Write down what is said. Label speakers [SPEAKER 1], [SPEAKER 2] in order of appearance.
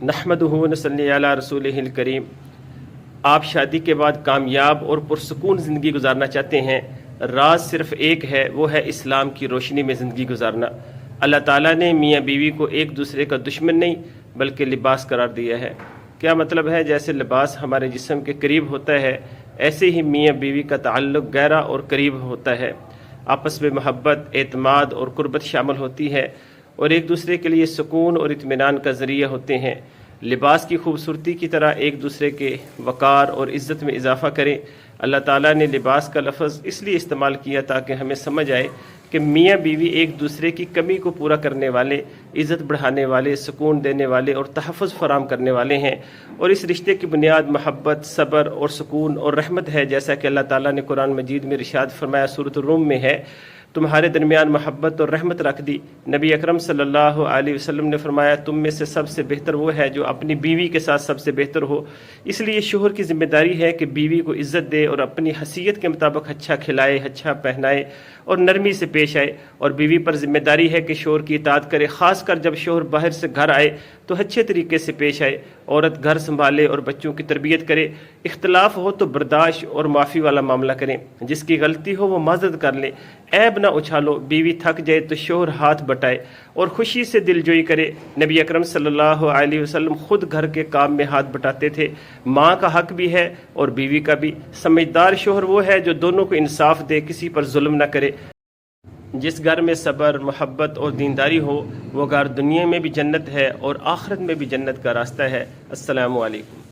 [SPEAKER 1] نحمدہ و نصلی علی رسولہ الکریم۔ آپ شادی کے بعد کامیاب اور پرسکون زندگی گزارنا چاہتے ہیں، راز صرف ایک ہے، وہ ہے اسلام کی روشنی میں زندگی گزارنا۔ اللہ تعالیٰ نے میاں بیوی کو ایک دوسرے کا دشمن نہیں بلکہ لباس قرار دیا ہے۔ کیا مطلب ہے؟ جیسے لباس ہمارے جسم کے قریب ہوتا ہے، ایسے ہی میاں بیوی کا تعلق گہرا اور قریب ہوتا ہے۔ آپس میں محبت، اعتماد اور قربت شامل ہوتی ہے اور ایک دوسرے کے لیے سکون اور اطمینان کا ذریعہ ہوتے ہیں۔ لباس کی خوبصورتی کی طرح ایک دوسرے کے وقار اور عزت میں اضافہ کریں۔ اللہ تعالیٰ نے لباس کا لفظ اس لیے استعمال کیا تاکہ ہمیں سمجھ آئے کہ میاں بیوی ایک دوسرے کی کمی کو پورا کرنے والے، عزت بڑھانے والے، سکون دینے والے اور تحفظ فراہم کرنے والے ہیں، اور اس رشتے کی بنیاد محبت، صبر اور سکون اور رحمت ہے، جیسا کہ اللہ تعالیٰ نے قرآن مجید میں ارشاد فرمایا سورۃ الروم میں ہے، تمہارے درمیان محبت اور رحمت رکھ دی۔ نبی اکرم صلی اللہ علیہ وسلم نے فرمایا تم میں سے سب سے بہتر وہ ہے جو اپنی بیوی کے ساتھ سب سے بہتر ہو۔ اس لیے شوہر کی ذمہ داری ہے کہ بیوی کو عزت دے اور اپنی حیثیت کے مطابق اچھا کھلائے، اچھا پہنائے اور نرمی سے پیش آئے، اور بیوی پر ذمہ داری ہے کہ شوہر کی اطاعت کرے، خاص کر جب شوہر باہر سے گھر آئے تو اچھے طریقے سے پیش آئے۔ عورت گھر سنبھالے اور بچوں کی تربیت کرے، اختلاف ہو تو برداشت اور معافی والا معاملہ کریں، جس کی غلطی ہو وہ معذرت کر لے، عیب نہ اچھالو۔ بیوی تھک جائے تو شوہر ہاتھ بٹائے اور خوشی سے دل جوئی کرے۔ نبی اکرم صلی اللہ علیہ وسلم خود گھر کے کام میں ہاتھ بٹاتے تھے۔ ماں کا حق بھی ہے اور بیوی کا بھی۔ سمجھدار شوہر وہ ہے جو دونوں کو انصاف دے، کسی پر ظلم نہ کرے۔ جس گھر میں صبر، محبت اور دینداری ہو، وہ گھر دنیا میں بھی جنت ہے اور آخرت میں بھی جنت کا راستہ ہے۔ السلام علیکم۔